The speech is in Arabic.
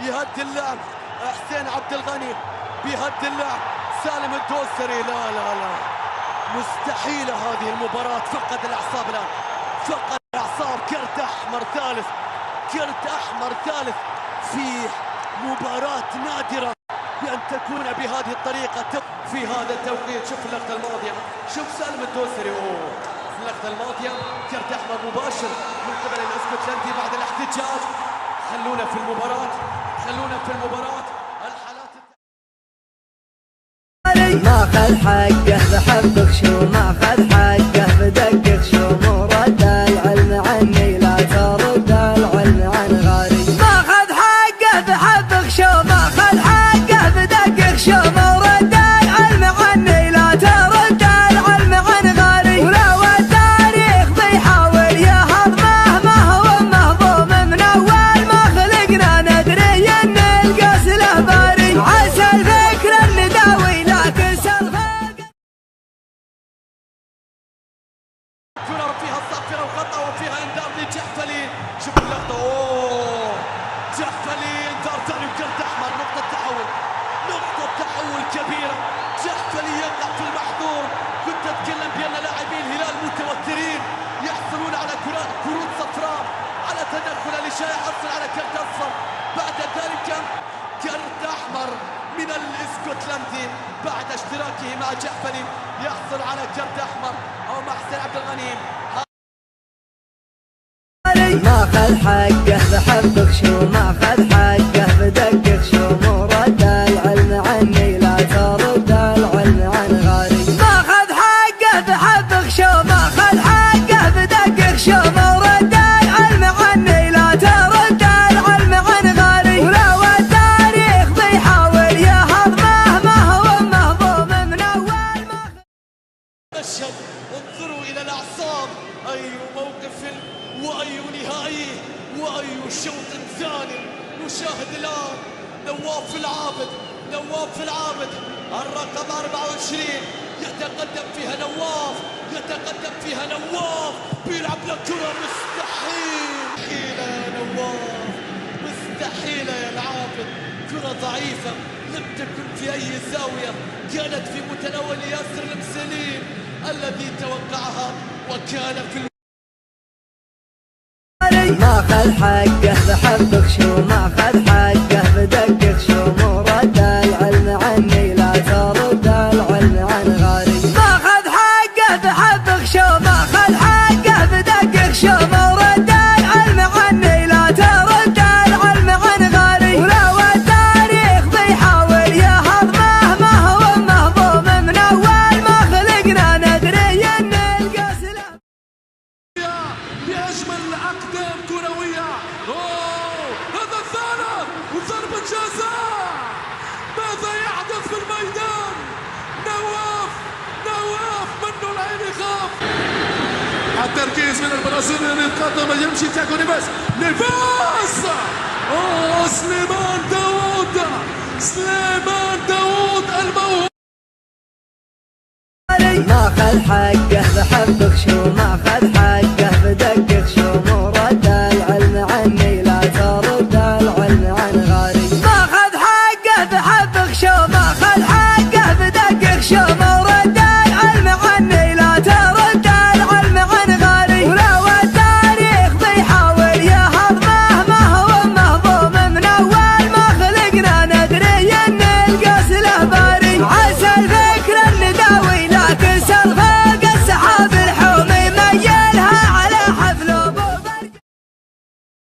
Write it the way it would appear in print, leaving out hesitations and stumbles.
يهدي اللعب. حسين عبد الغني بيهدي اللعب. سالم الدوسري لا لا لا، مستحيلة هذه المباراة. فقد الأعصاب الآن، فقد الأعصاب. كرت أحمر ثالث، كرت أحمر ثالث في مباراة نادرة بأن تكون بهذه الطريقة في هذا التوقيت. شوف اللقطة الماضية، شوف سالم الدوسري في اللقطة الماضية كرت أحمر مباشر من قبل الاسكتلندي بعد الاحتجاج. خلونا في المباراة، خلونا في المباراة. الحالات ما خذ حقه بحبك شو، ما خذ حقه بدقق شو، مو رد العلم عني لا ترد العلم عن غيري. ما خذ حقه بحبك شو، ما خذ حقه بدقق شو، مو رد العلم عني لا ترد العلم عن غيري. ولو التاريخ بيحاول يهضمه ما هو مهضوم من اول ما خلقنا ندري ان القاس له باري. عسى الفكر النداوي لكن كرة فيها الصافرة وخطأ وفيها انذار لجحفلي. شوف اللقطة، جحفلي انذار ثاني وكرت احمر. نقطة تحول، نقطة تحول كبيرة. جحفلي يقع في المحظور. كنت اتكلم بان لاعبي الهلال متوترين يحصلون على كروت صفراء على تدخل لشاي يحصل على كرت اصفر. بعد ذلك كرت احمر من الاسكتلندي بعد اشتراكه مع جحفلي يحصل على كرت احمر او مع حسين عبد الغني. ما خذ حقه بحبك شو، ما خذ حقه بدقق شو، مو رد العلم عني لا ترد العلم عن غيري. ما خذ حقه بحبك شو، ما خذ حقه بدقق شو، مو رد العلم عني لا ترد العلم عن غيري. ولو التاريخ بيحاول يهضمه ما هو مهضوم من اول ما مشهد. انظروا الى الاعصاب، اي موقف واي نهائي واي شوط ثاني. نشاهد الان نواف العابد، نواف العابد الرقم 24 يتقدم فيها نواف، يتقدم فيها نواف. بيلعب له كرة مستحيل، مستحيلة يا نواف، مستحيلة يا العابد. كرة ضعيفة لم تكن في اي زاوية، كانت في متناول ياسر المسلين الذي توقعها وكان في ما خذ حقه بحبك شو، ما خذ حقه بدقق شو، مو رد العلم عني لا ترد العلم عن غيري. ما خذ حقه بحبك شو، ما خذ حقه بدقق شو، مو رد العلم عني لا ترد العلم عن غيري. ولو التاريخ بيحاول يهضمه ما هو مهضوم من اول ما خلقنا ندري ان القاس له بأجمل أقدام كروية. هذا الثالث وضربة جزاء. ماذا يحدث في الميدان؟ نواف منه العين يخاف. التركيز من البرازيليين يتقدم، يمشي تياغو نيفيز. سليمان داوود الموهوب. ما خذ حقه بحبك شو، ما خذ حقه